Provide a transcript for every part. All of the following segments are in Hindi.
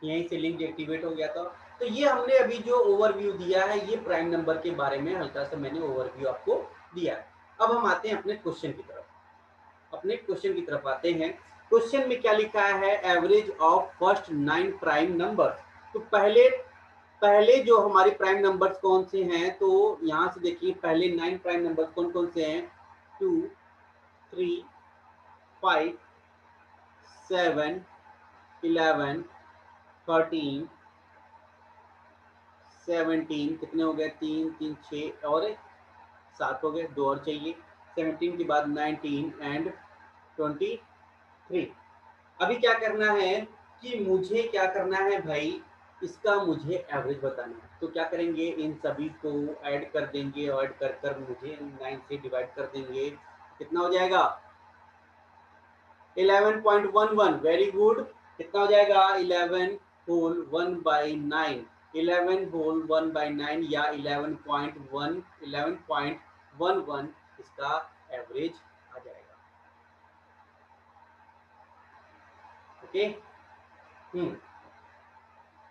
यहीं से लिंक एक्टिवेट हो गया था। तो ये हमने अभी जो ओवरव्यू दिया है ये प्राइम नंबर के बारे में हल्का सा मैंने ओवरव्यू आपको दिया है। अब हम आते हैं अपने क्वेश्चन की तरफ। अपने क्वेश्चन की तरफ आते हैं। क्वेश्चन में क्या लिखा है, average of first 9 prime number. तो पहले पहले जो हमारे प्राइम नंबर्स कौन से हैं, तो यहाँ से देखिए पहले 9 प्राइम नंबर्स कौन कौन से हैं, 2, 3, 5, 7, 11, 13, 17, कितने हो गए, 3 3 6 और 7 हो गए, 2 और चाहिए। 17 के बाद 19 एंड 23। अभी क्या करना है कि मुझे क्या करना है भाई, इसका मुझे एवरेज बताना है। तो क्या करेंगे, इन सभी को ऐड कर देंगे और ऐड कर कर मुझे 9 से डिवाइड कर देंगे। कितना हो जाएगा, 11.11। Very good. कितना हो जाएगा, 11 होल 1/9। 11 होल 1/9 या 11.1, 11.11 इसका एवरेज आ जाएगा। ओके।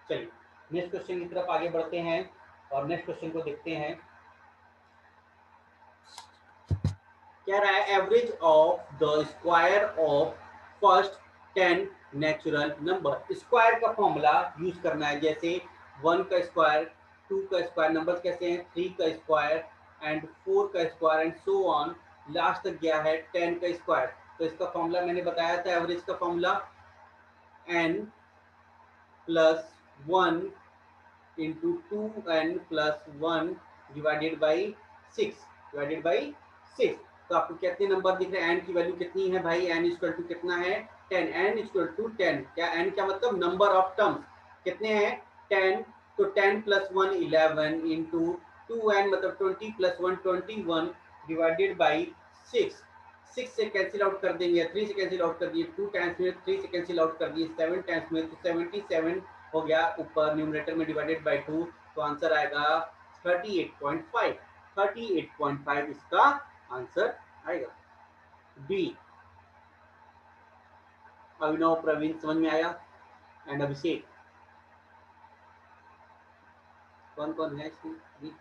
चलिए नेक्स्ट क्वेश्चन की तरफ आगे बढ़ते हैं और नेक्स्ट क्वेश्चन को देखते हैं। क्या रहा है, average of the square of first 10 natural number. Square का फॉर्मूला यूज करना है, जैसे 1 का स्क्वायर, 2 का स्क्वायर, नंबर कैसे हैं, 3 का स्क्वायर एंड 4 का square and so on, last तक गया है 10 का स्क्वायर। तो इसका फॉर्मूला मैंने बताया था, एवरेज का formula n plus 1 into 2n plus 1 divided by 6। तो आपको कितने नंबर दिख रहे हैं, n की वैल्यू कितनी है भाई, n इक्वल टू कितना है 10। n इक्वल टू 10, क्या n क्या मतलब नंबर ऑफ टर्म्स कितने हैं 10। तो 10 प्लस 1 11 इंटू 2n मतलब 20 प्लस 1 21 डिवाइडेड बाई 6। 6 से कैंसिल आउट कर देंगे, 3 से कैंसिल आउट कर दिए, 2 टाइम्स में 3 से कैंसिल आउट कर दिए, 7 टाइम्स में तो 77 हो गया, ऊपर न्यूमरेटर में डिवाइडेड बाई 2। तो आंसर आएगा 38.5। 38.5 इसका आंसर आएगा। बी। अभिनव प्रवीण समझ में आया, एंड अभिषेक, कौन कौन है इसमें बी?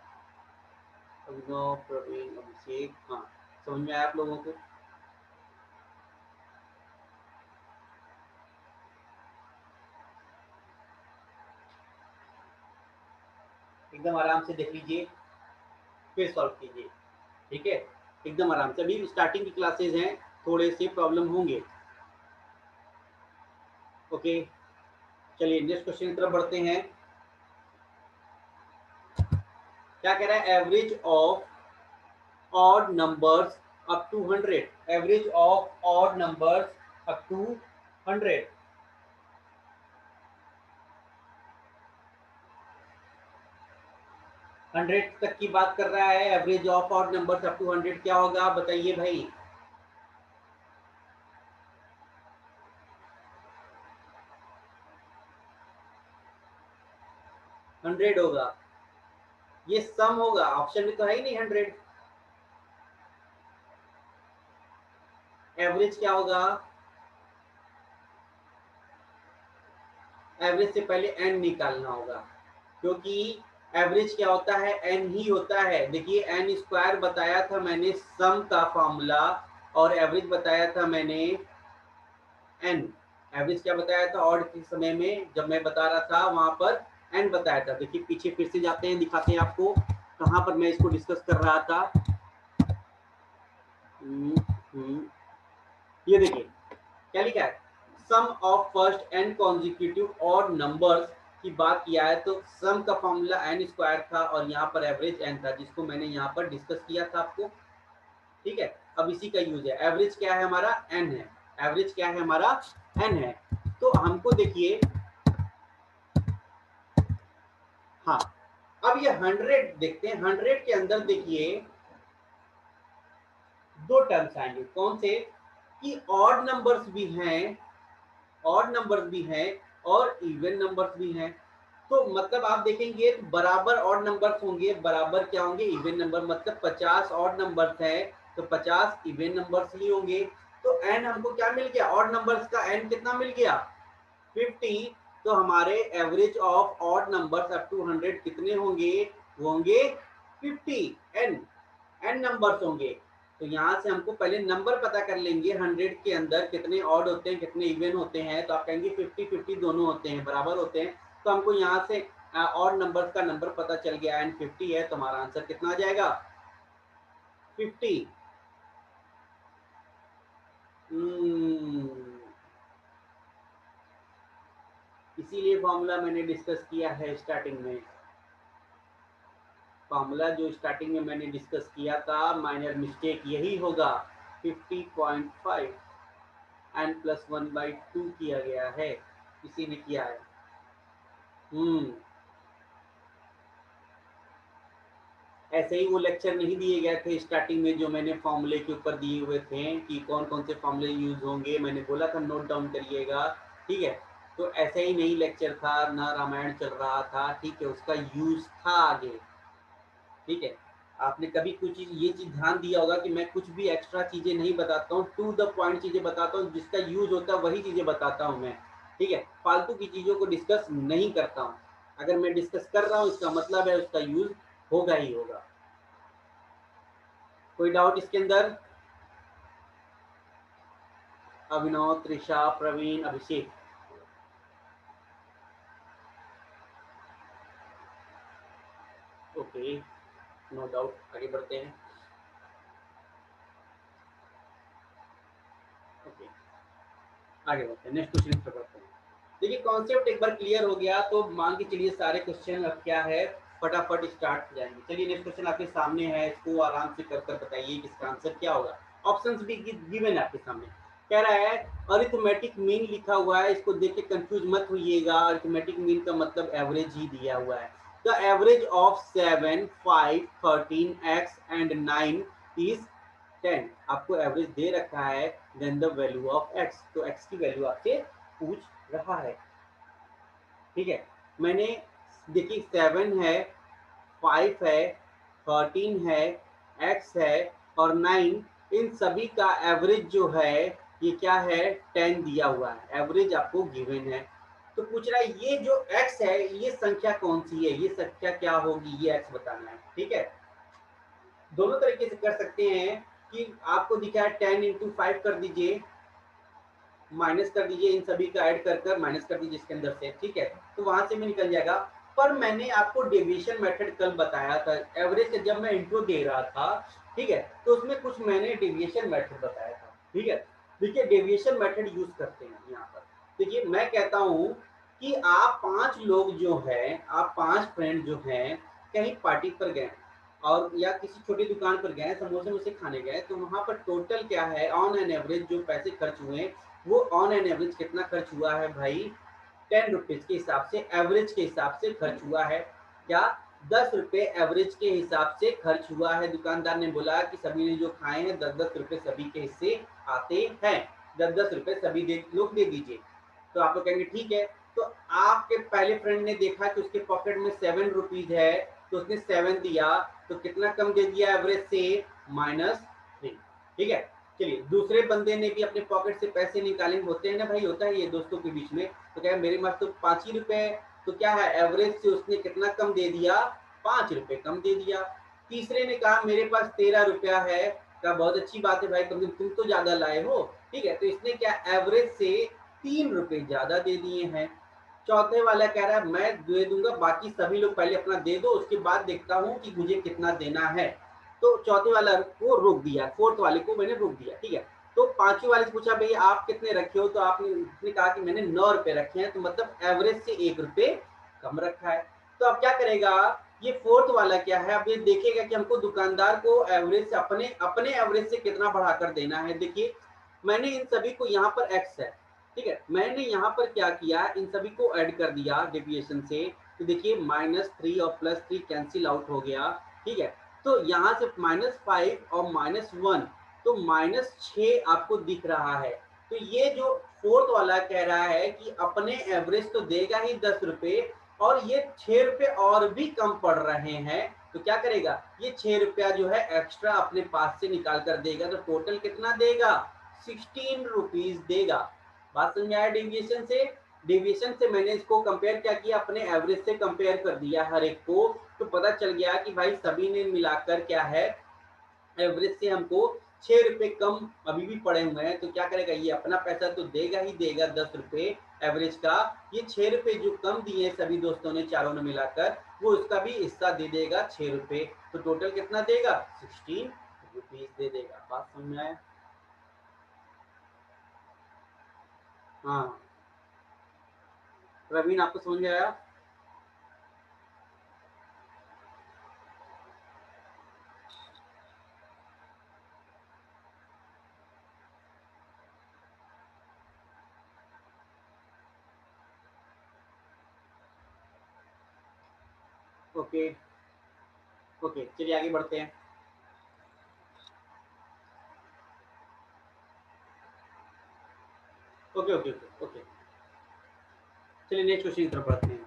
अभिनव प्रवीण अभिषेक, हाँ समझ में आया आप लोगों को। एकदम आराम से देख लीजिए, फिर सॉल्व कीजिए, ठीक है, एकदम आराम से। अभी स्टार्टिंग की क्लासेज हैं, थोड़े से प्रॉब्लम होंगे। ओके, चलिए नेक्स्ट क्वेश्चन की तरफ बढ़ते हैं। क्या कह रहा है, average of odd numbers up to 100। Average of odd numbers up to 100। 100 तक की बात कर रहा है, average of odd numbers up to 100 क्या होगा बताइए भाई। 100 होगा, ये सम होगा, ऑप्शन में तो है ही नहीं 100। एवरेज क्या होगा, एवरेज से पहले एन निकालना होगा, क्योंकि एवरेज क्या होता है, एन ही होता है। देखिए एन स्क्वायर बताया था मैंने सम का फॉर्मूला, और एवरेज बताया था मैंने एन। एवरेज क्या बताया था ऑड के समय में जब मैं बता रहा था, वहां पर एन बताया था। देखिए पीछे फिर से जाते हैं, दिखाते हैं आपको कहां पर मैं इसको डिस्कस कर रहा था। ये देखिए क्या लिखा है, sum of first n consecutive odd numbers की बात किया है। तो सम का फॉर्मूला एन स्क्वायर था और यहाँ पर एवरेज एन था, जिसको मैंने यहाँ पर डिस्कस किया था आपको, ठीक है। अब इसी का यूज है, एवरेज क्या है हमारा एन है, एवरेज क्या है हमारा एन है। तो हमको देखिए, हाँ अब ये 100 देखते हैं, 100 के अंदर देखिए दो टर्म्स आएंगे, कौन से, कि ऑड नंबर्स भी हैं, ऑड नंबर्स भी हैं और इवन नंबर्स भी हैं। तो मतलब आप देखेंगे तो बराबर ऑड नंबर्स होंगे, बराबर क्या होंगे, इवन नंबर। मतलब 50 ऑड नंबर्स हैं तो 50 इवन नंबर्स ही होंगे। तो एन हमको क्या मिल गया, ऑड नंबर्स का एन कितना मिल गया 50। तो हमारे average of odd numbers up to 100 कितने होंगे? वो होंगे 50 एन नंबर्स होंगे। तो यहाँ से हमको पहले नंबर पता कर लेंगे 100 के अंदर कितने ऑड होते हैं कितने इवन होते हैं। तो आप कहेंगे 50-50 दोनों होते हैं, बराबर होते हैं। तो हमको यहाँ से ऑड नंबर्स का नंबर पता चल गया एंड 50 है, तो हमारा आंसर कितना आ जाएगा? 50। इसीलिए फॉर्मूला मैंने डिस्कस किया है स्टार्टिंग में। फॉर्मूला जो स्टार्टिंग में मैंने डिस्कस किया था, माइनर मिस्टेक यही होगा। 50.5 एन प्लस 1/2 किया गया है, इसी ने किया है। ऐसे ही वो लेक्चर नहीं दिए गए थे स्टार्टिंग में जो मैंने फॉर्मूले के ऊपर दिए हुए थे कि कौन कौन से फॉर्मूले यूज होंगे, मैंने बोला था नोट डाउन करिएगा, ठीक है। तो ऐसे ही नहीं लेक्चर था, ना रामायण चल रहा था, ठीक है, उसका यूज था आगे, ठीक है। आपने कभी कुछ ये चीज ध्यान दिया होगा कि मैं कुछ भी एक्स्ट्रा चीजें नहीं बताता हूँ, टू द पॉइंट चीजें बताता हूँ, जिसका यूज होता है वही चीजें बताता हूँ मैं, ठीक है। फालतू की चीजों को डिस्कस नहीं करता हूँ। अगर मैं डिस्कस कर रहा हूँ इसका मतलब है उसका यूज होगा ही होगा। कोई डाउट इसके अंदर? अभिनव, त्रिशा, प्रवीण, अभिषेक? ओके, नो डाउट, आगे बढ़ते हैं। ओके, आगे बढ़ते हैं, नेक्स्ट क्वेश्चन पर बढ़ते हैं। देखिए कॉन्सेप्ट एक बार क्लियर हो गया तो मान के चलिए सारे क्वेश्चन अब क्या है फटाफट स्टार्ट हो जाएंगे। चलिए नेक्स्ट क्वेश्चन आपके सामने है, इसको आराम से कर कर बताइए कि इसका आंसर क्या होगा। ऑप्शंस भी गिवन है आपके सामने। कह रहा है अरिथमेटिक मीन लिखा हुआ है, इसको देख के कंफ्यूज मत होइएगा। अरिथमेटिक मीन का मतलब एवरेज ही दिया हुआ है। The average of 7, 5, 13, x and 9 is 10। आपको एवरेज दे रखा है, then the value of x, तो x की वैल्यू आपसे पूछ रहा है, ठीक है। मैंने देखिए 7 है, 5 है, 13 है, x है और 9, इन सभी का एवरेज जो है ये क्या है 10 दिया हुआ है, एवरेज आपको गिवन है। तो पूछ रहा है ये जो x है ये संख्या कौन सी है, ये संख्या क्या होगी, ये x बताना है, ठीक है। दोनों तरीके से कर सकते हैं कि आपको दिखा है 10 इंटू 5 कर दीजिए, माइनस कर दीजिए, इन सभी का ऐड कर कर माइनस कर दीजिए इसके अंदर से, ठीक है, तो वहां से भी निकल जाएगा। पर मैंने आपको डेविएशन मेथड कल बताया था, एवरेज से जब मैं इंट्रो दे रहा था, ठीक है, तो उसमें कुछ मैंने डेविएशन मेथड बताया था, ठीक है। देखिए डेविएशन मेथड यूज करते हैं यहाँ पर। देखिए मैं कहता हूँ कि आप 5 लोग जो हैं, आप 5 फ्रेंड जो हैं कहीं पार्टी पर गए और या किसी छोटी दुकान पर गए, समोसे मुझसे खाने गए, तो वहां पर टोटल क्या है ऑन एन एवरेज जो पैसे खर्च हुए, वो ऑन एन एवरेज कितना खर्च हुआ है भाई? 10 रुपीज के हिसाब से, एवरेज के हिसाब से खर्च हुआ है। क्या 10 रुपए एवरेज के हिसाब से खर्च हुआ है। दुकानदार ने बोला कि सभी ने जो खाए हैं 10-10 रुपए सभी के हिस्से आते हैं, 10-10 रुपए सभी लोग दे दीजिए। तो आप लोग कहेंगे ठीक है। तो आपके पहले फ्रेंड ने देखा कि उसके पॉकेट में 7 रुपीज है, तो उसने 7 दिया, तो कितना कम दे दिया एवरेज से? -3, ठीक है। चलिए दूसरे बंदे ने भी अपने पॉकेट से पैसे निकाले, होते हैं ना भाई, होता है ये दोस्तों के बीच में, तो क्या मेरे पास तो 5 ही रुपए है, तो क्या है एवरेज से उसने कितना कम दे दिया? 5 रुपए कम दे दिया। तीसरे ने कहा मेरे पास 13 रुपया है, क्या बहुत अच्छी बात है भाई, तुम तो ज्यादा लाए हो, ठीक है, तो इसने क्या एवरेज से 3 रुपए ज्यादा दे दिए हैं। चौथे वाला कह रहा है मैं दे दूंगा, बाकी सभी लोग पहले अपना दे दो, उसके बाद देखता हूँ कि मुझे कितना देना है। तो चौथे वाला को रोक दिया, फोर्थ वाले को मैंने रोक दिया, ठीक है। तो पांचवें वाले से पूछा भैया आप कितने रखे हो, तो आपने उसने कहा कि मैंने 9 रुपए रखे हैं, तो मतलब एवरेज से 1 रुपए कम रखा है। तो अब क्या करेगा ये फोर्थ वाला क्या है, अब ये देखेगा कि हमको दुकानदार को एवरेज से अपने अपने एवरेज से कितना बढ़ाकर देना है। देखिए मैंने इन सभी को यहाँ पर एक्स है, ठीक है, मैंने यहाँ पर क्या किया इन सभी को ऐड कर दिया डेविएशन से, तो देखिए -3 और +3 कैंसिल आउट हो गया, ठीक है। तो यहाँ से -5 और -1, तो -6 आपको दिख रहा है। तो ये जो फोर्थ वाला कह रहा है कि अपने एवरेज तो देगा ही 10 रुपए, और ये 6 रुपए और भी कम पड़ रहे हैं, तो क्या करेगा ये 6 रुपया जो है एक्स्ट्रा अपने पास से निकाल कर देगा, तो टोटल कितना देगा? 16 रुपीज देगा। बात समझ आया डेविएशन से? डेविएशन से मैंने इसको कंपेयर क्या किया, अपने एवरेज से कंपेयर कर दिया हर एक को, तो पता चल गया कि भाई सभी ने मिलाकर क्या है, एवरेज से हमको 6 रुपए कम अभी भी पड़े हुए हैं। तो क्या करेगा, ये अपना पैसा तो देगा ही देगा 10 रुपए एवरेज का, ये 6 रुपए जो कम दिए सभी दोस्तों ने, चारों ने मिलाकर, वो उसका भी हिस्सा दे देगा 6 रुपए। तो टोटल कितना देगा, 16 रुपीज दे देगा। बात समझ में आया? हाँ प्रवीण, आपको समझ में आया? ओके ओके, चलिए आगे बढ़ते हैं। ओके ओके ओके ओके, चलिए नेक्स्ट क्वेश्चन की तरफ बढ़ते हैं।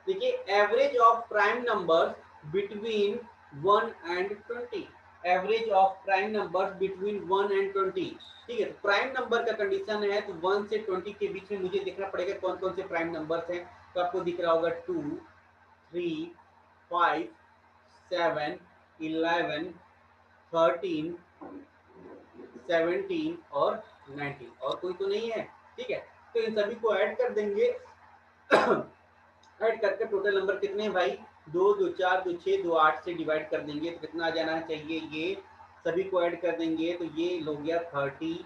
देखिए, average of prime numbers between 1 and 20। Average of prime numbers between 1 and 20। ठीक है, तो प्राइम नंबर का कंडीशन है, तो 1 से 20 के बीच में मुझे देखना पड़ेगा कौन कौन से प्राइम नंबर्स हैं। तो आपको दिख रहा होगा 2, 3, 5, 7, 11, 13, 17 और 19, और कोई तो नहीं है। ठीक है, तो इन सभी को ऐड कर देंगे। ऐड करके टोटल नंबर कितने हैं भाई, 2, 2, 4, 2, 6, 2, 8 से डिवाइड कर देंगे, तो कितना आ जाना चाहिए, ये सभी को ऐड कर देंगे तो ये हो गया 30,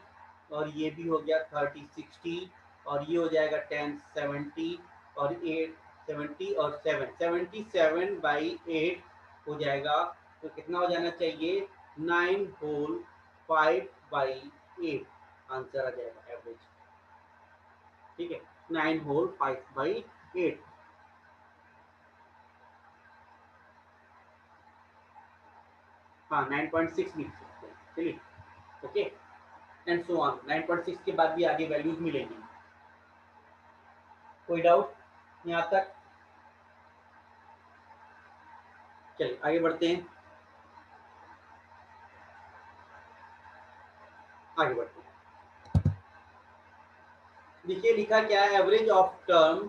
और ये भी हो गया 30, 60, और ये हो जाएगा 10, 70, और 8, 70 और 7, 77/8 हो जाएगा। तो कितना हो जाना चाहिए, 9 होल 5/8 आंसर आ जाएगा एवरेज। ठीक है, 9 होल 5/8। हाँ 9.6 लिख सकते हैं, चलिए। ओके, एंड सो ऑन, 9.6 के बाद भी आगे वैल्यूज मिलेंगी। कोई डाउट यहाँ तक? चलिए आगे बढ़ते हैं, आगे बढ़ते हैं। देखिए लिखा क्या है, average of term,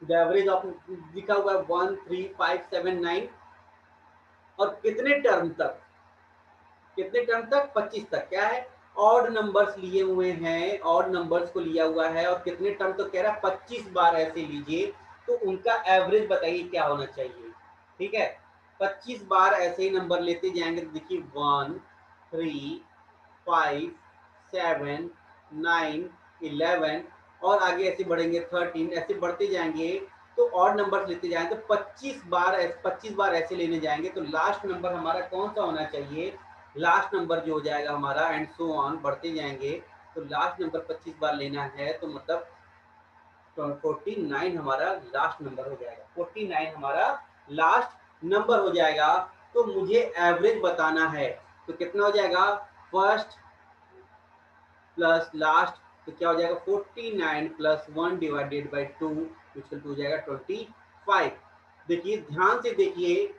the average of, लिखा हुआ है 1, 3, 5, 7, 9, और कितने टर्म तक, कितने टर्म तक, 25 तक। क्या है, ऑड नंबर्स लिए हुए हैं, ऑड नंबर्स को लिया हुआ है, और कितने टर्म तो कह रहा है 25 बार ऐसे लीजिए, तो उनका एवरेज बताइए क्या होना चाहिए। ठीक है, 25 बार ऐसे ही नंबर लेते जाएंगे, तो देखिए 1, 3, 5, 7, 9, 11, और आगे ऐसे बढ़ेंगे 13, ऐसे बढ़ते जाएंगे। तो ऑड नंबर लेते जाएंगे तो 25 बार ऐसे लेने जाएंगे, तो लास्ट नंबर हमारा कौन सा होना चाहिए, लास्ट नंबर जो हो जाएगा हमारा, एंड सो ऑन बढ़ते जाएंगे। तो लास्ट नंबर 25 बार लेना है, तो मतलब 49 हमारा लास्ट नंबर हो जाएगा, 49 हमारा लास्ट नंबर हो जाएगा। तो मुझे एवरेज बताना है, तो कितना हो जाएगा, फर्स्ट प्लस लास्ट, तो क्या हो जाएगा 49 plus 1 divided by 2, equal to हो जाएगा 25। देखिए ध्यान से देखिए,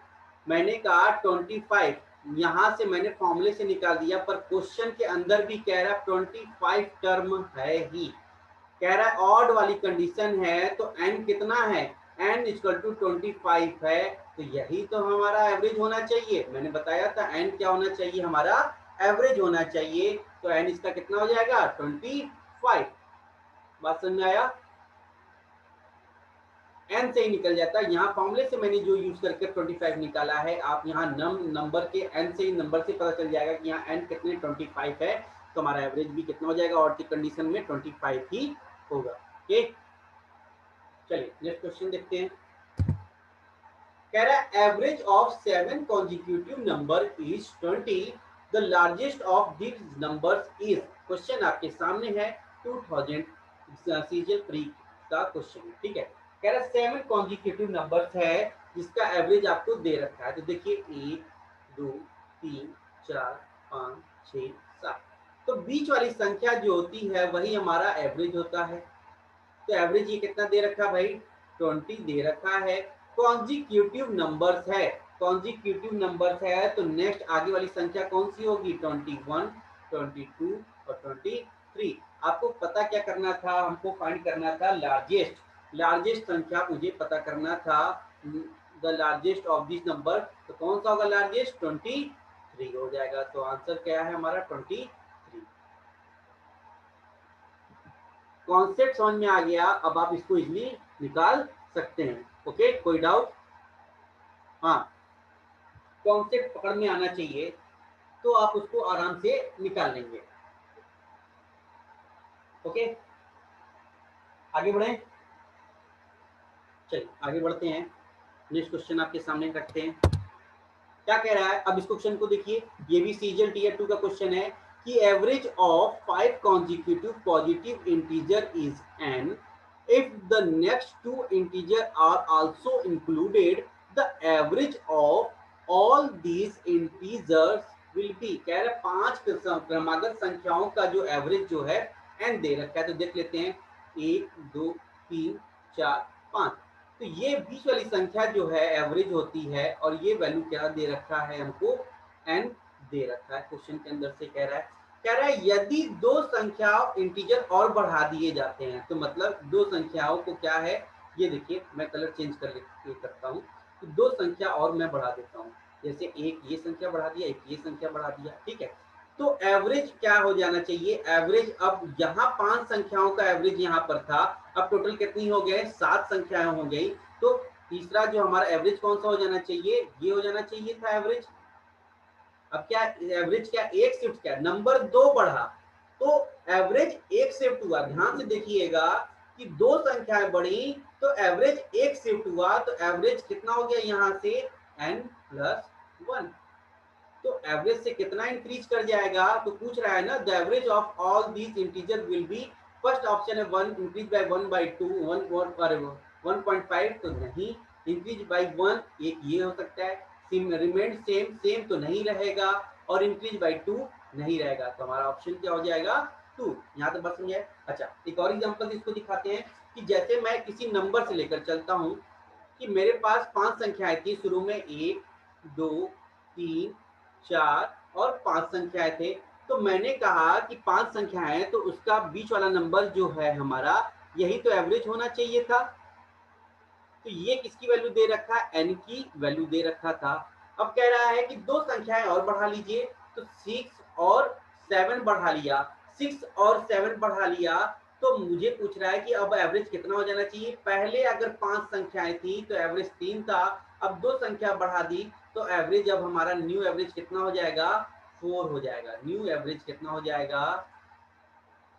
मैंने कहा 25, यहाँ से मैंने फॉर्मूले से निकाल दिया, पर क्वेश्चन के अंदर भी कह रहा है 25 टर्म है ही, कह रहा है ऑड वाली कंडीशन है, तो n कितना है, n इक्वल टू 25 है, तो यही तो हमारा एवरेज होना चाहिए। मैंने बताया था n क्या होना चाहिए, हमारा एवरेज होना चाहिए। तो n इसका कितना हो जाएगा, 25। बात समझ में आया? n से ही निकल जाता है, यहाँ फॉर्मूले से मैंने जो यूज करके 25 निकाला है, आप यहाँ नंबर के n से ही नंबर से पता चल जाएगा कि यहाँ n कितने 25 है, तो हमारा एवरेज भी कितना हो जाएगा, और की कंडीशन में 25 ही होगा। ओके, चलिए नेक्स्ट क्वेश्चन देखते हैं। कह रहा है average of 7 consecutive number is 20, the largest of this numbers is. Question आपके सामने है, 2000 सीजल प्री का क्वेश्चन। ठीक है, कह रहा है 7 कॉन्जिक्यूटिव नंबर्स है जिसका एवरेज आपको दे रखा है। तो देखिए 1, 2, 3, 4, 5, 6, 7, तो बीच वाली संख्या जो होती है वही हमारा एवरेज होता है। तो एवरेज ये कितना दे रखा भाई, 20 दे रखा है। कॉन्जिक्यूटिव नंबर्स है, कॉन्जिक्यूटिव नंबर्स है, तो नेक्स्ट आगे वाली संख्या कौन सी होगी, 21, 22 और 23। आपको पता क्या करना था, हमको फाइंड करना था लार्जेस्ट संख्या मुझे पता करना था, the largest of this number. तो कौन सा होगा लार्जेस्ट? 23 हो जाएगा। तो आंसर क्या है हमारा? 23। कॉन्सेप्ट समझ में आ गया, अब आप इसको इजीली निकाल सकते हैं। ओके, कोई डाउट? हाँ, कॉन्सेप्ट पकड़ में आना चाहिए तो आप उसको आराम से निकाल लेंगे। ओके, आगे बढ़े, चलिए आगे बढ़ते हैं। नेक्स्ट क्वेश्चन आपके सामने रखते हैं। क्या कह रहा है? अब इस क्वेश्चन को देखिए, ये भी सीजन टीयर 2 का क्वेश्चन है कि average of 5 consecutive positive integer is n if the next two integer are also included, the average of all these integers will be। कह रहे 5 क्रमागत संख्याओं का जो एवरेज जो है n दे रखा है। तो देख लेते हैं, 1 2 3 4 5। तो ये बीच वाली संख्या जो है एवरेज होती है, और ये वैल्यू क्या दे रखा है हमको? n दे रखा है। क्वेश्चन के अंदर से कह रहा है यदि दो संख्या इंटीजर और बढ़ा दिए जाते हैं, तो मतलब दो संख्याओं को क्या है, ये देखिए मैं कलर चेंज करता हूँ, तो दो संख्या और मैं बढ़ा देता हूँ। जैसे एक ये संख्या बढ़ा दिया, एक ये संख्या बढ़ा दिया, ठीक है। तो एवरेज क्या हो जाना चाहिए? एवरेज, अब यहाँ 5 संख्याओं का एवरेज यहाँ पर था, अब टोटल कितनी हो गए? 7 संख्याएं हो गई। तो तीसरा जो हमारा एवरेज कौन सा हो जाना चाहिए? ये हो जाना चाहिए था एवरेज। अब क्या एवरेज, क्या एक शिफ्ट, क्या नंबर 2 बढ़ा तो एवरेज एक शिफ्ट हुआ। ध्यान से देखिएगा कि दो संख्याएं बढ़ी तो एवरेज एक शिफ्ट हुआ, तो एवरेज कितना हो गया यहाँ से? n+1। तो एवरेज से कितना इंक्रीज कर जाएगा? तो पूछ रहा है ना, the average of all these integer will be, first option है 1 इंक्रीज बाय 1/2 1.5, तो नहीं, इंक्रीज बाय 1 एक ये हो सकता है, रिमेन सेम तो नहीं रहेगा, और इंक्रीज बाय 2 नहीं रहेगा। तो हमारा ऑप्शन क्या हो जाएगा? 2। यहाँ तक बात समझे? अच्छा, एक और एग्जांपल इसको दिखाते हैं कि जैसे मैं किसी नंबर से लेकर चलता हूँ कि मेरे पास 5 संख्याएं थी शुरू में, 1 2 3 4 और 5 संख्याएं थे। तो मैंने कहा कि 5 संख्याएं, तो उसका बीच वाला नंबर जो है हमारा, यही तो एवरेज होना चाहिए था। तो ये किसकी वैल्यू दे रखा है? n की वैल्यू दे रखा था। अब कह रहा है कि दो संख्याएं और बढ़ा लीजिए, तो 6 और 7 बढ़ा लिया, 6 और 7 बढ़ा लिया, तो मुझे पूछ रहा है कि अब एवरेज कितना हो जाना चाहिए? पहले अगर 5 संख्याएं थी तो एवरेज 3 था, अब दो संख्या बढ़ा दी तो एवरेज, अब हमारा न्यू एवरेज कितना हो जाएगा? 4 हो जाएगा। न्यू एवरेज कितना हो जाएगा?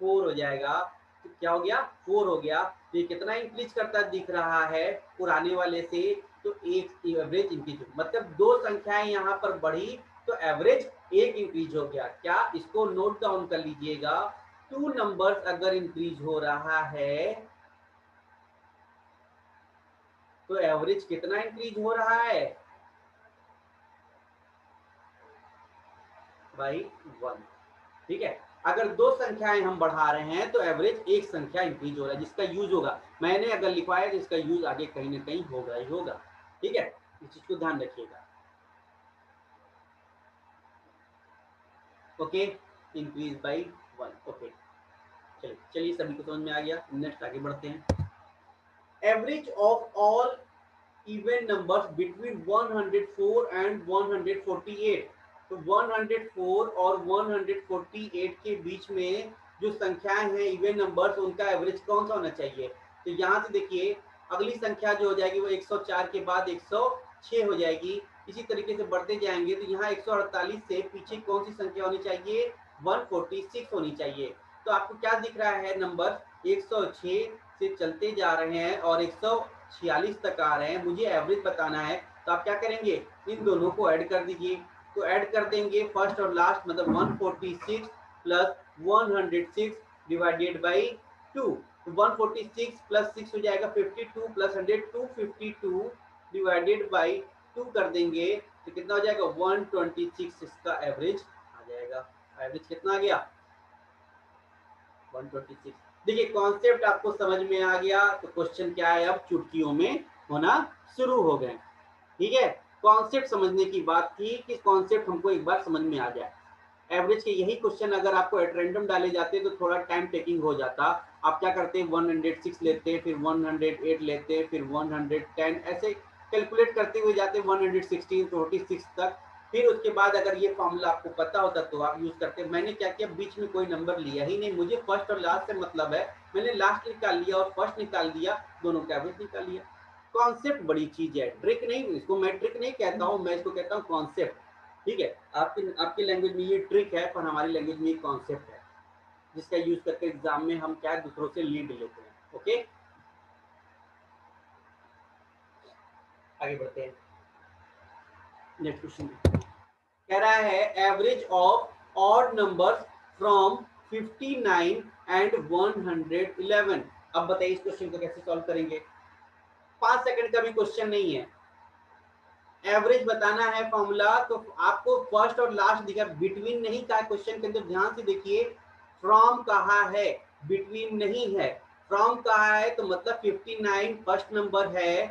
4 हो जाएगा। तो क्या हो गया? 4 हो गया। तो ये कितना इंक्रीज करता दिख रहा है पुराने वाले से? तो एक एवरेज इंक्रीज, मतलब दो संख्याएं यहाँ पर बढ़ी तो एवरेज एक इंक्रीज हो गया। क्या? इसको नोट डाउन कर लीजिएगा, 2 नंबर्स अगर इंक्रीज हो रहा है तो एवरेज कितना इंक्रीज हो रहा है भाई? 1। ठीक है, अगर दो संख्याएं हम बढ़ा रहे हैं तो एवरेज एक संख्या इंक्रीज हो रहा है, जिसका यूज होगा, मैंने अगर लिखवाया तो इसका यूज आगे कहीं ना कहीं होगा ही होगा। ठीक है, इस चीज को ध्यान रखिएगा। Okay, increase by 1। ओके, चलिए चलिए, सभी को समझ में आ गया। नेक्स्ट आगे बढ़ते हैं। Average of all even numbers between 104 and 148। तो 104 और 148 के बीच में जो संख्याएं हैं इवन नंबर्स, उनका एवरेज कौन सा होना चाहिए? तो यहाँ से देखिए, अगली संख्या जो हो जाएगी वो 104 के बाद 106 हो जाएगी। इसी तरीके से बढ़ते जाएंगे तो यहाँ 148 से पीछे कौन सी संख्या होनी चाहिए? 146 होनी चाहिए। तो आपको क्या दिख रहा है? नंबर 106 से चलते जा रहे हैं और 146 तक आ रहे हैं, मुझे एवरेज बताना है। तो आप क्या करेंगे? इन दोनों को ऐड कर दीजिए। तो ऐड कर देंगे फर्स्ट और लास्ट, मतलब 146 प्लस 106 डिवाइडेड बाई 2। तो 146 प्लस 6 हो जाएगा 52 प्लस 100 252 डिवाइडेड बाई 2 कर देंगे तो कितना हो जाएगा? 126 इसका एवरेज आ जाएगा। एवरेज कितना आ गया? 126। देखिए, कॉन्सेप्ट आपको समझ में आ गया, तो क्वेश्चन क्या है, अब चुटकियों में होना शुरू हो गए। ठीक है, कॉन्सेप्ट समझने की बात थी कि कॉन्सेप्ट हमको एक बार समझ में आ जाए। एवरेज के यही क्वेश्चन अगर आपको एट रैंडम डाले जाते तो थोड़ा टाइम टेकिंग हो जाता। आप क्या करते हैं, 106 लेते, फिर 108 लेते, फिर 110, ऐसे कैलकुलेट करते हुए जाते 116 46 तक। फिर उसके बाद अगर ये फॉर्मूला आपको पता होता तो आप यूज करते। मैंने क्या किया, बीच में कोई नंबर लिया ही नहीं, मुझे फर्स्ट और लास्ट से मतलब है, मैंने लास्ट निकाल लिया और फर्स्ट निकाल दिया, दोनों का एवरेज निकाल लिया। कॉन्सेप्ट बड़ी चीज है, ट्रिक नहीं, इसको मैं ट्रिक नहीं कहता हूँ, मैं इसको कहता हूँ कॉन्सेप्ट। ठीक है, आपकी लैंग्वेज में ये ट्रिक है, पर हमारी लैंग्वेज में ये कॉन्सेप्ट है, जिसका यूज करके एग्जाम में हम क्या दूसरों से लीड लेते हैं। ओके, आगे बढ़ते हैं नेक्स्ट क्वेश्चन। कह रहा है average of odd numbers from 59 and 111। अब बताइए इस क्वेश्चन को कैसे सॉल्व करेंगे। 5 सेकंड का भी क्वेश्चन नहीं है, एवरेज बताना है फॉर्मूला। तो आपको फर्स्ट और लास्ट दिखा, बिटवीन नहीं कहा क्वेश्चन के अंदर, ध्यान से देखिए। फ्रॉम कहा है, बिटवीन नहीं है। फ्रॉम कहा है तो मतलब 59 फर्स्ट नंबर है,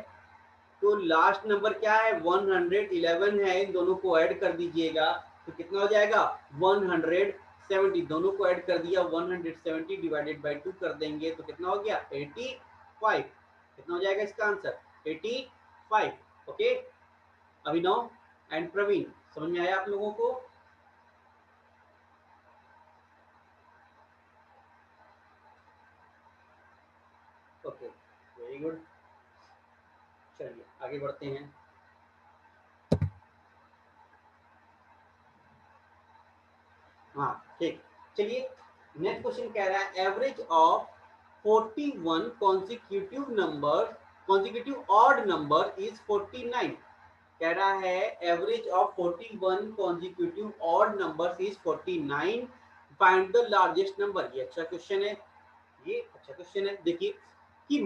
तो लास्ट नंबर क्या है, 111 है। इन दोनों को ऐड कर दीजिएगा तो कितना हो जाएगा, 170। दोनों को ऐड कर दिया, 170 डिवाइडेड बाई 2 कर देंगे तो कितना हो गया, 85। कितना हो जाएगा इसका answer, 85। Okay, Abhinav and Praveen, समझ में आया आप लोगों को। Okay, very good. चलिए आगे बढ़ते हैं। हाँ ठीक, चलिए नेक्स्ट क्वेश्चन कह रहा है average of 41 consecutive number, consecutive odd number is 49। कह रहा है average of 41 consecutive odd number is 49, find the largest number. ये अच्छा क्वेश्चन है, ये अच्छा क्वेश्चन है। देखिए कि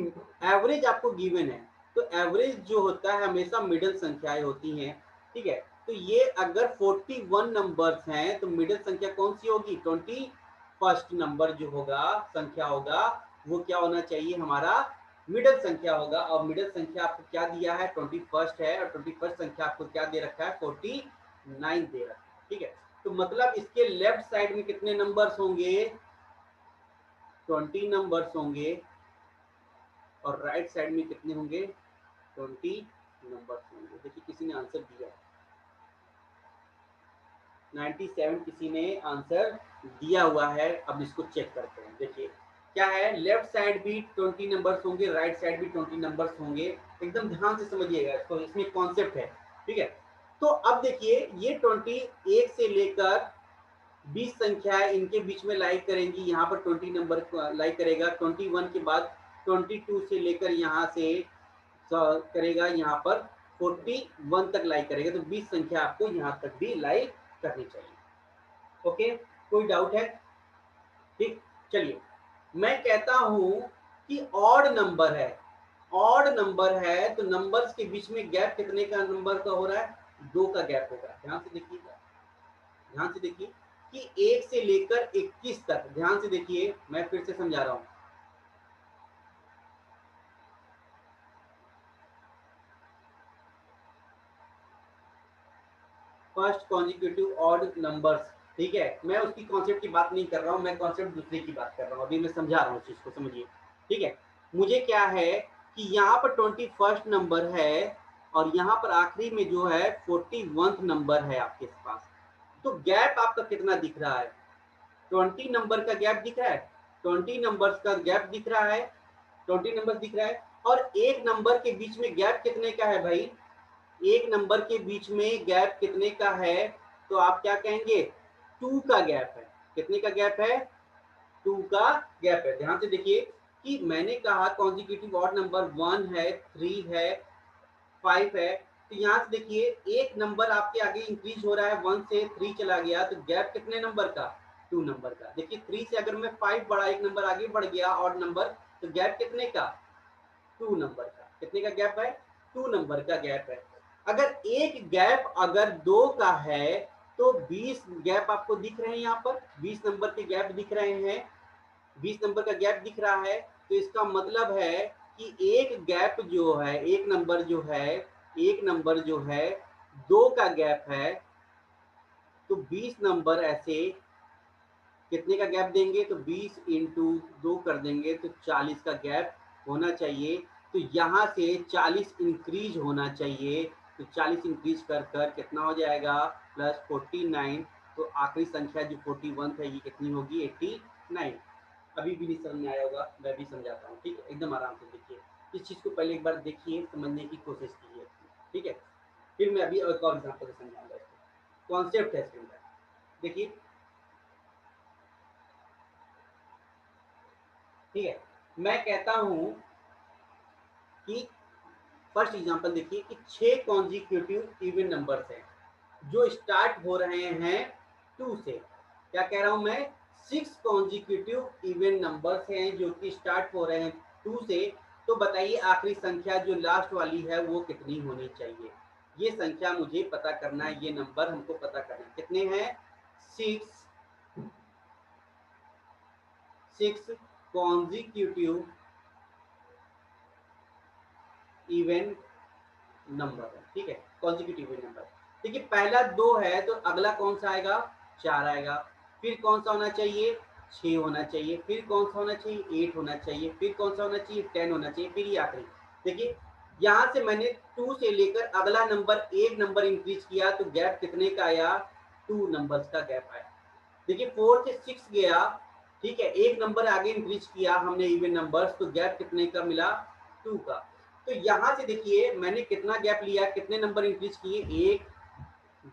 एवरेज आपको गिवन है, तो एवरेज जो होता है हमेशा मिडिल संख्याएं होती हैं। ठीक है, तो ये अगर 41 नंबर्स हैं तो मिडिल संख्या कौन सी होगी, 21st नंबर जो होगा, संख्या होगा, वो क्या होना चाहिए, हमारा मिडिल संख्या होगा। और मिडिल संख्या आपको क्या दिया है, 21st है, और 21st संख्या आपको क्या दे रखा है, 49 दे रखा है। ठीक है, तो मतलब इसके लेफ्ट साइड में कितने नंबर्स होंगे, 20 नंबर्स होंगे, और राइट साइड में कितने होंगे, 20 नंबर्स होंगे। देखिए किसी ने आंसर दिया, 97 किसी ने आंसर दिया हुआ है। अब इसको चेक करते हैं। देखिए क्या है, लेफ्ट साइड भी 20 नंबर्स होंगे, राइट साइड भी 20 नंबर्स होंगे। एकदम ध्यान से समझिएगा इसको, इसमें कॉन्सेप्ट है। ठीक है, तो अब देखिए ये 21 से लेकर 20 संख्याएं इनके बीच में लाइक करेंगी, यहाँ पर 20 नंबर लाइक करेगा, 21 के बाद 22 से लेकर यहाँ से करेगा, यहाँ पर 41 तक लाइक करेगा, तो 20 संख्या आपको यहाँ तक भी लाइक करनी चाहिए। ओके, कोई डाउट है, ठीक। चलिए मैं कहता हूं कि ऑड नंबर है, ऑड नंबर है तो नंबर्स के बीच में गैप कितने का नंबर का हो रहा है, 2 का गैप होगा। ध्यान से देखिएगा, ध्यान से देखिए कि 1 से लेकर 21 तक, ध्यान से देखिए, मैं फिर से समझा रहा हूं। फर्स्ट कॉन्जिक्यूटिव ऑड नंबर्स, ठीक है, मैं उसकी कॉन्सेप्ट की बात नहीं कर रहा हूँ, मैं कॉन्सेप्ट दूसरे की बात कर रहा हूँ, अभी मैं समझा रहा हूँ चीज को, समझिए। ठीक है, मुझे क्या है कि यहाँ पर 21st नंबर है, और यहाँ पर आखिरी में जो है 41th नंबर है आपके पास। तो गैप आपका कितना दिख रहा है, 20 नंबर का गैप दिख रहा है, 20 नंबर्स का गैप दिख रहा है, 20 नंबर दिख रहा है। और एक नंबर के बीच में गैप कितने का है भाई, एक नंबर के बीच में गैप कितने का है, तो आप क्या कहेंगे, 2 का गैप है। कितने का गैप है, 2 का गैप है। ध्यान से देखिए कि मैंने कहा कॉन्जिक्यूटिव ऑड नंबर 1 है, 3 है, 5 है। तो यहाँ से देखिए एक नंबर आपके आगे इंक्रीज हो रहा है, 1 से 3 चला गया, तो गैप कितने नंबर का, 2 नंबर का। देखिए 3 से अगर मैं 5 बढ़ा, एक नंबर आगे बढ़ गया ऑड नंबर, तो गैप कितने का, 2 नंबर का। कितने का गैप है, 2 नंबर का गैप है। अगर एक गैप अगर 2 का है तो 20 गैप आपको दिख रहे हैं, यहाँ पर 20 नंबर के गैप दिख रहे हैं, 20 नंबर का गैप दिख रहा है। तो इसका मतलब है कि एक गैप जो है, एक नंबर जो है, एक नंबर जो है 2 का गैप है, तो 20 नंबर ऐसे कितने का गैप देंगे, तो 20 इंटू 2 कर देंगे तो 40 का गैप होना चाहिए। तो यहाँ से 40 इंक्रीज होना चाहिए, तो 40 इंक्रीज कर कर कितना हो जाएगा प्लस 49। तो आखिरी संख्या जो 41 था ये कितनी होगी 89। अभी भी नहीं समझ में आया होगा, मैं भी समझाता हूँ, ठीक है, एकदम आराम से देखिए इस चीज़ को पहले एक बार देखिए, समझने की कोशिश कीजिए, ठीक है। फिर मैं अभी एक और एग्जाम्पल से समझाऊंगा इसको, कॉन्सेप्ट है इसके अंदर। देखिए ठीक है, मैं कहता हूं कि फर्स्ट एग्जांपल देखिए कि 6 कॉन्जिक्यूटिव इवन नंबर्स हैं जो स्टार्ट हो रहे हैं 2 से। क्या कह रहा हूं मैं, 6 कॉन्जिक्यूटिव इवन नंबर्स हैं जो कि स्टार्ट हो रहे हैं 2 से। तो बताइए आखिरी संख्या जो लास्ट वाली है वो कितनी होनी चाहिए। ये संख्या मुझे पता करना है, ये नंबर हमको पता करना है कितने हैं, 6 कॉन्जिक्यूटिव इवन नंबर है, ठीक है, कॉन्जिक्यूटिव नंबर। देखिए पहला 2 है तो अगला कौन सा आएगा, 4 आएगा। फिर कौन सा होना चाहिए, 6 होना चाहिए। फिर कौन सा होना चाहिए, 8 होना चाहिए। फिर कौन सा होना चाहिए, 10 होना चाहिए। फिर ये आखिरी। देखिए यहाँ से मैंने 2 से लेकर अगला नंबर एक नंबर इंक्रीज किया तो गैप कितने का आया, 2 नंबर्स का गैप आया। देखिए 4 से 6 गया, ठीक है, एक नंबर आगे इंक्रीज किया हमने इवन नंबर्स, तो गैप कितने का मिला, 2 का। तो यहां से देखिए मैंने कितना गैप लिया, कितने नंबर इंक्रीज किए, 1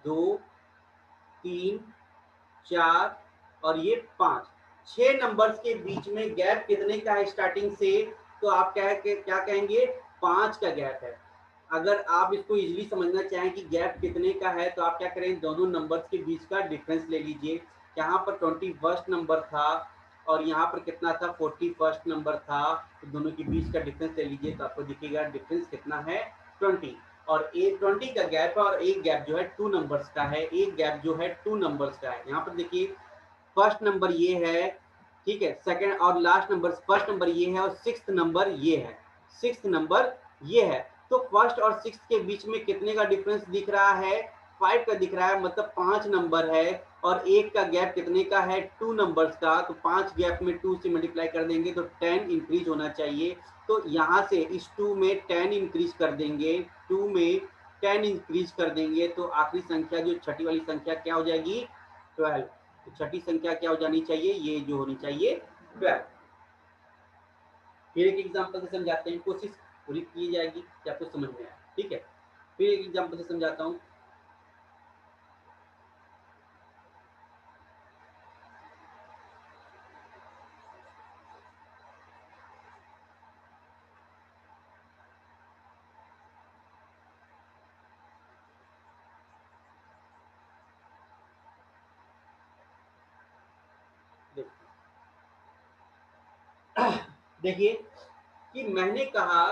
2 3 4 और ये 5, 6 नंबर्स के बीच में गैप कितने का है स्टार्टिंग से, तो आप क्या कहेंगे, 5 का गैप है। अगर आप इसको इजीली समझना चाहें कि गैप कितने का है तो आप क्या करें, दोनों नंबर्स के बीच का डिफरेंस ले लीजिए। यहाँ पर 21 नंबर था और यहाँ पर कितना था, 41 नंबर था, तो दोनों के बीच का डिफरेंस ले लीजिए तो आपको दिखेगा डिफरेंस कितना है, 20। और एक 20 का गैप है और एक गैप जो है 2 नंबर्स का है, एक गैप जो है 2 नंबर्स का है। यहाँ पर देखिए फर्स्ट नंबर ये है, ठीक है, सेकंड और लास्ट नंबर, फर्स्ट नंबर ये है और सिक्स्थ नंबर ये है, सिक्स्थ नंबर ये है। तो फर्स्ट और सिक्स्थ के बीच में कितने का डिफरेंस दिख रहा है, 5 का दिख रहा है, मतलब 5 नंबर है। और एक का गैप कितने का है, 2 नंबर्स का, तो 5 गैप में 2 से मल्टीप्लाई कर देंगे तो 10 इंक्रीज होना चाहिए। तो यहाँ से इस 2 में 10 इंक्रीज कर देंगे, 2 में 10 इंक्रीज कर देंगे तो आखिरी संख्या जो छठी वाली संख्या क्या हो जाएगी, 12। तो छठी संख्या क्या हो जानी चाहिए, ये जो होनी चाहिए 12। फिर एक एग्जांपल से समझाते हैं, कोशिश पूरी की जाएगी कि आपको समझ में आए, ठीक है। फिर एक एग्जांपल से समझाता हूँ। देखिए कि मैंने कहा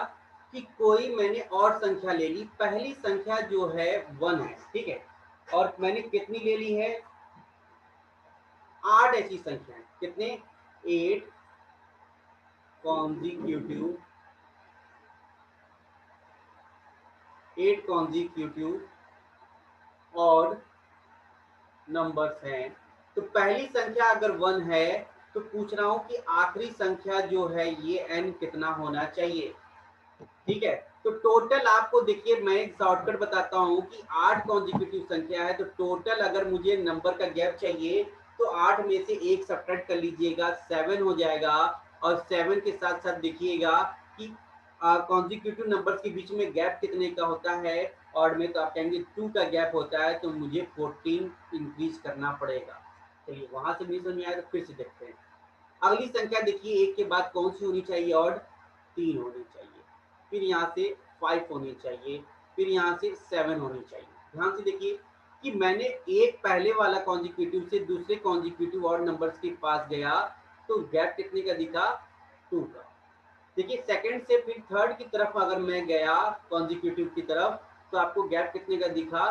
कि कोई मैंने और संख्या ले ली, पहली संख्या जो है 1 है, ठीक है, और मैंने कितनी ले ली है, 8 ऐसी संख्या है, कितने, 8 कॉन्जिक्यूटिव, 8 कॉन्जिक्यूटिव और नंबर्स हैं। तो पहली संख्या अगर 1 है तो पूछ रहा हूं कि आखिरी संख्या जो है ये n कितना होना चाहिए, ठीक है। तो टोटल आपको देखिए मैं एक शॉर्टकट बताता हूं कि 8 कॉन्जिक्यूटिव संख्या है, तो टोटल अगर मुझे नंबर का गैप चाहिए तो 8 में से एक सब्ट्रैक्ट कर लीजिएगा, 7 हो जाएगा। और 7 के साथ साथ देखिएगा कि कॉन्जिक्यूटिव नंबर्स के बीच में गैप कितने का होता है, और में तो आप कहेंगे 2 का गैप होता है, तो मुझे 14 इंक्रीज करना पड़ेगा। चलिए वहां से नहीं समझ में आया तो फिर से देखते हैं। अगली संख्या देखिए एक के बाद कौन सी होनी चाहिए, और 3 होनी चाहिए। फिर यहाँ से 5 होनी चाहिए, फिर यहाँ से 7 होनी चाहिए। ध्यान से देखिए कि मैंने एक पहले वाला कॉन्जिक्यूटिव से दूसरे कॉन्जिक्यूटिव और नंबर्स के पास गया तो गैप कितने का दिखा, 2 का। देखिए सेकंड से फिर थर्ड की तरफ अगर मैं गया कॉन्जिक्यूटिव की तरफ तो आपको गैप कितने का दिखा,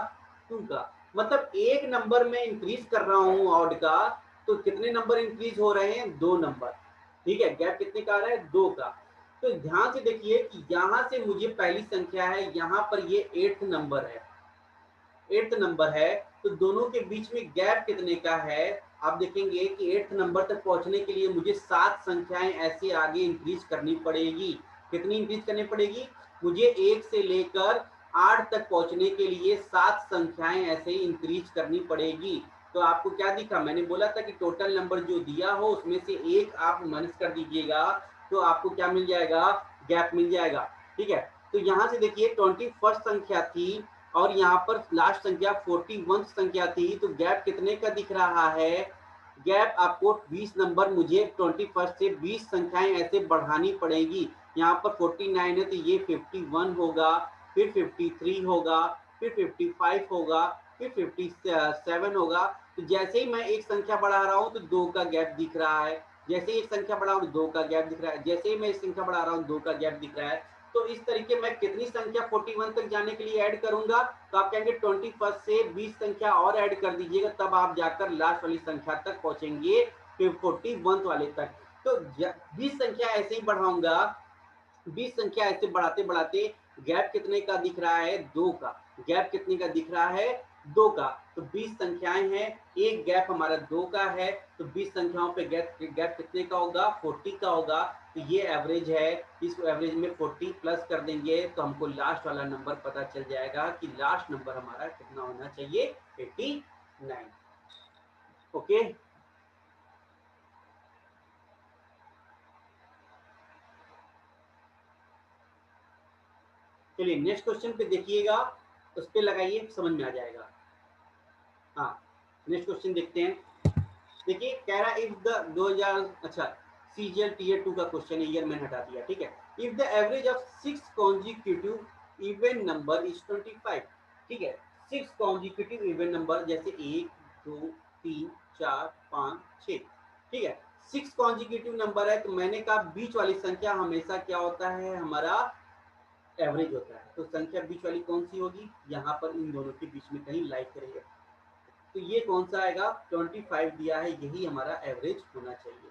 2 का। मतलब एक नंबर में इंक्रीज कर रहा हूं ऑड का, तो कितने नंबर इंक्रीज हो रहे हैं, 2 नंबर, ठीक है। गैप कितने का आ रहा है, 2 का। तो ध्यान से देखिए कि यहां से मुझे पहली संख्या है, यहां पर ये 8th नंबर है, 8th नंबर है, तो दोनों के बीच में गैप कितने का है? आप देखेंगे कि 8th नंबर तक पहुंचने के लिए मुझे 7 संख्याएं ऐसे आगे इंक्रीज करनी पड़ेगी। कितनी इंक्रीज करनी पड़ेगी? मुझे 1 से लेकर 8 तक पहुंचने के लिए 7 संख्याएं ऐसे ही इंक्रीज करनी पड़ेगी। तो आपको क्या दिखा? मैंने बोला था कि टोटल नंबर जो दिया हो उसमें से एक आप माइनस कर दीजिएगा, तो आपको क्या मिल जाएगा? गैप मिल जाएगा। ठीक है, तो यहाँ से देखिए 21st संख्या थी और यहाँ पर लास्ट संख्या 41 संख्या थी, तो गैप कितने का दिख रहा है? गैप आपको 20 नंबर, मुझे 21st से 20 संख्याएं ऐसे बढ़ानी पड़ेगी। यहाँ पर 49 है तो ये 51 होगा, फिर 53 होगा, फिर 55 होगा, फिर 57 होगा। तो जैसे ही मैं एक संख्या बढ़ा रहा हूँ तो 2 का गैप दिख रहा है, जैसे ही एक संख्या बढ़ा रहा हूँ 2 का गैप दिख रहा है, जैसे ही मैं एक संख्या बढ़ा रहा हूँ 2 का गैप दिख रहा है। तो इस तरीके मैं कितनी संख्या 41 तक जाने के लिए ऐड करूंगा? तो आप कहेंगे 21 से 20 संख्या और ऐड कर दीजिएगा, तब आप जाकर लास्ट वाली संख्या तक पहुंचेंगे, फिर 41 वाले तक। तो 20 संख्या ऐसे ही बढ़ाऊंगा, 20 संख्या ऐसे बढ़ाते बढ़ाते गैप कितने का दिख रहा है? 2 का। गैप कितने का दिख रहा है? 2 का। तो 20 संख्याएं हैं, एक गैप हमारा 2 का है, तो 20 संख्याओं पे गैप कितने का होगा? 40 का होगा। तो ये एवरेज है, इस एवरेज में 40 प्लस कर देंगे तो हमको लास्ट वाला नंबर पता चल जाएगा कि लास्ट नंबर हमारा कितना होना चाहिए? 89। ओके, चलिए नेक्स्ट क्वेश्चन पे देखिएगा, उस पे लगाइए, समझ में आ जाएगा। हाँ, नेक्स्ट क्वेश्चन देखते हैं। देखिए कह रहा है इफ द 2000, अच्छा सीजीएल टीयर 2 का क्वेश्चन है, ईयर मैंने हटा दिया। ठीक है, if the average of 6 consecutive even number is 25। ठीक है, 6 कॉन्जिक्यूटिव इवन नंबर, जैसे 1 2 3 4 5 6। ठीक है, 6 कॉन्जिक्यूटिव नंबर है, तो मैंने कहा बीच वाली संख्या हमेशा क्या होता है? हमारा एवरेज होता है। तो संख्या बीच वाली कौन सी होगी? यहाँ पर इन दोनों के बीच में कहीं लाइक करेंगे, तो ये कौन सा आएगा? 25 दिया है, यही हमारा एवरेज होना चाहिए।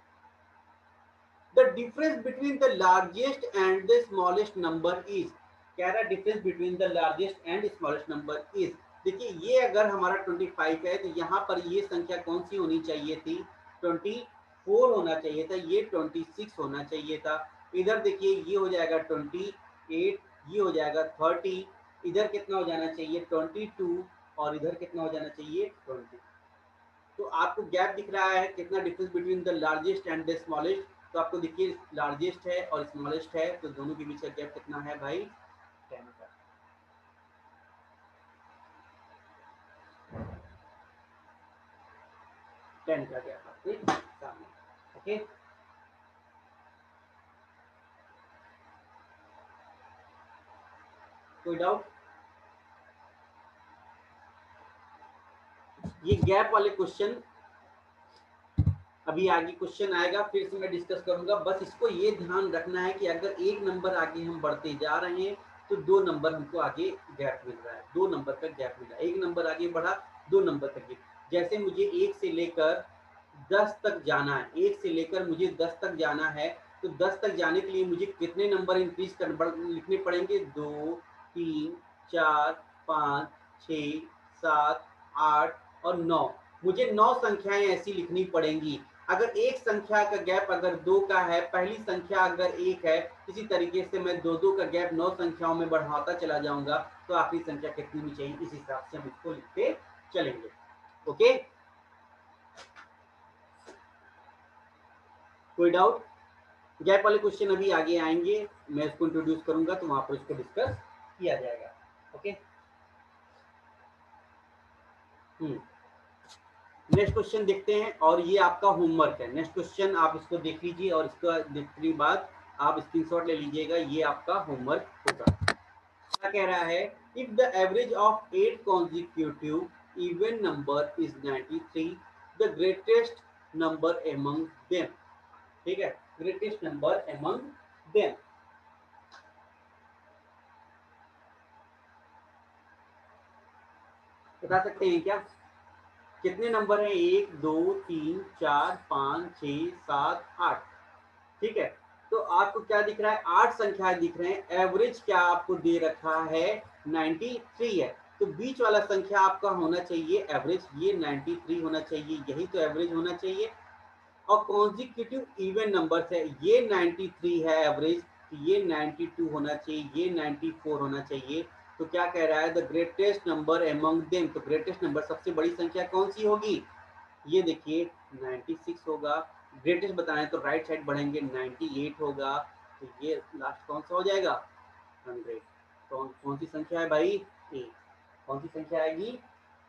The difference between the largest and the smallest number is, कह रहा है difference between the largest and smallest number is. देखिए ये अगर हमारा 25 है तो यहाँ पर ये संख्या कौन सी होनी चाहिए थी? 24 होना चाहिए था, ये 26 होना चाहिए था। इधर देखिए ये हो जाएगा 28, ये हो जाएगा 30, इधर कितना हो जाना चाहिए? 22, और इधर कितना हो जाना चाहिए? 20। तो आपको गैप दिख रहा है कितना difference between the largest and the smallest? तो आपको देखिए लार्जेस्ट है और स्मॉलेस्ट है, तो दोनों के बीच का गैप कितना है भाई? 10 का। 10 का गैप आपके सामने। ओके, कोई डाउट? ये गैप वाले क्वेश्चन अभी आगे क्वेश्चन आएगा, फिर से मैं डिस्कस करूंगा। बस इसको ये ध्यान रखना है कि अगर एक नंबर आगे हम बढ़ते जा रहे हैं तो 2 नंबर हमको आगे गैप मिल रहा है, 2 नंबर का गैप मिल रहा है। एक नंबर आगे बढ़ा, 2 नंबर तक। जैसे मुझे 1 से लेकर 10 तक जाना है, 1 से लेकर मुझे 10 तक जाना है, तो 10 तक जाने के लिए मुझे कितने नंबर इंक्रीज कर लिखने पड़ेंगे? 2 3 4 5 6 7 8 और 9। मुझे 9 संख्याएं ऐसी लिखनी पड़ेंगी। अगर एक संख्या का गैप अगर 2 का है, पहली संख्या अगर 1 है, इसी तरीके से मैं 2-2 का गैप 9 संख्याओं में बढ़ाता चला जाऊंगा, तो आखिरी संख्या कितनी होनी चाहिए? इस हिसाब से हम इसको लिखते चलेंगे। ओके, कोई डाउट? गैप वाले क्वेश्चन अभी आगे आएंगे, मैं इसको इंट्रोड्यूस करूंगा तो वहां पर इसको डिस्कस किया जाएगा। ओके, नेक्स्ट क्वेश्चन देखते हैं, और ये आपका होमवर्क है। नेक्स्ट क्वेश्चन आप इसको देख लीजिए और इसको देखने के बाद आप स्क्रीनशॉट ले लीजिएगा, ये आपका होमवर्क होगा। क्या कह रहा है? If the average of 8 consecutive even number is 93, the greatest number among them. ठीक है, ग्रेटेस्ट नंबर एमंग देम। बता सकते हैं क्या कितने नंबर हैं? 1 2 3 4 5 6 7 8। ठीक है, तो आपको क्या दिख रहा है? 8 संख्याएं दिख रहे हैं। एवरेज क्या आपको दे रखा है? 93 है। तो बीच वाला संख्या आपका होना चाहिए एवरेज, ये 93 होना चाहिए, यही तो एवरेज होना चाहिए। और कॉन्जिक्यूटिव इवन नंबर्स है, ये 93 है एवरेज, तो ये 92 होना चाहिए, ये 94 होना चाहिए। तो क्या कह रहा है, the greatest number among them, तो ग्रेटेस्ट नंबर सबसे बड़ी संख्या कौन सी होगी, ये देखिए 96 होगा। ग्रेटेस्ट बताना है तो राइट साइड बढ़ेंगे, 98 होगा। तो ये लास्ट कौन सा हो जाएगा, 100। तो कौन सी संख्या है भाई, ए। कौन सी संख्या आएगी,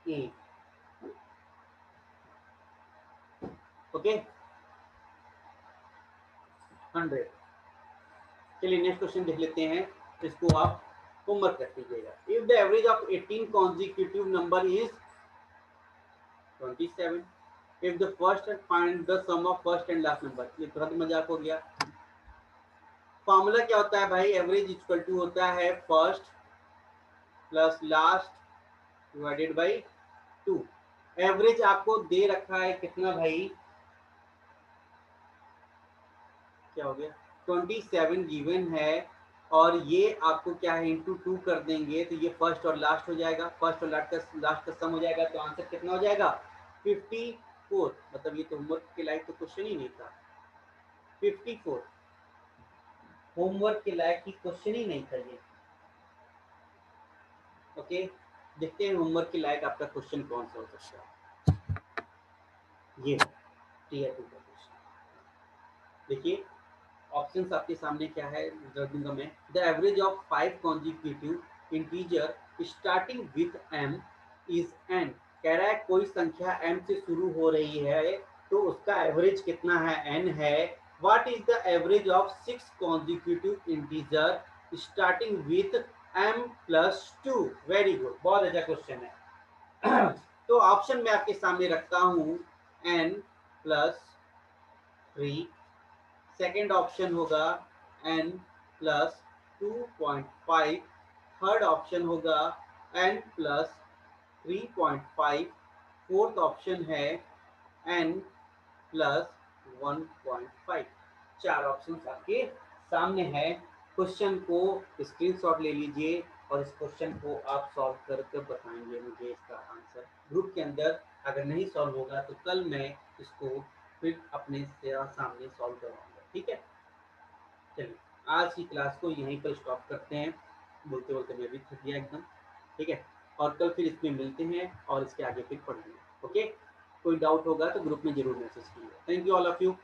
ए। ओके 100। चलिए नेक्स्ट क्वेश्चन देख लेते हैं, इसको आप होमवर्क कर लीजिएगा। If the average of 18 consecutive number is 27, if the first find the sum of first and last number. ये तुरंत मजाक हो गया। फॉर्मूला क्या होता है भाई, एवरेज इक्वल टू होता है first plus last divided by 2। Average आपको दे रखा है कितना भाई, क्या हो गया, 27 गिवन है, और ये आपको क्या है इंटू 2 कर देंगे, तो ये फर्स्ट और लास्ट हो जाएगा, फर्स्ट और लास्ट का सम हो जाएगा, तो आंसर कितना हो जाएगा 54। मतलब ये तो होमवर्क के लायक तो क्वेश्चन ही नहीं था, 54 होमवर्क के लायक की क्वेश्चन ही नहीं था ये। ओके देखते हैं होमवर्क के लायक आपका क्वेश्चन कौन सा हो सकता है। ये टीयर 2 का क्वेश्चन देखिए, ऑप्शंस आपके सामने क्या है, दूंगा मैं। The average of 5 consecutive integer starting with m is n। कह रहा है कोई संख्या m से शुरू हो रही है तो उसका एवरेज कितना है, n है। What is the average of 6 consecutive integer starting with m plus 2। Very good, बहुत अच्छा क्वेश्चन है। तो ऑप्शन में आपके सामने रखता हूं n प्लस 3, सेकेंड ऑप्शन होगा n प्लस 2.5, थर्ड ऑप्शन होगा n प्लस 3.5, फोर्थ ऑप्शन है n प्लस 1.5। चार ऑप्शन आपके सामने है। क्वेश्चन को स्क्रीनशॉट ले लीजिए और इस क्वेश्चन को आप सॉल्व करके बताएंगे मुझे इसका आंसर ग्रुप के अंदर। अगर नहीं सॉल्व होगा तो कल मैं इसको फिर अपने सामने सॉल्व करवाऊंगा, ठीक है। चलिए आज की क्लास को यहीं पर स्टॉप करते हैं, बोलते बोलते मैं भी थक गया एकदम, ठीक है। और कल फिर इसमें मिलते हैं और इसके आगे फिर पढ़ेंगे, ओके। कोई डाउट होगा तो ग्रुप में जरूर मैसेज कीजिए। Thank you all of you.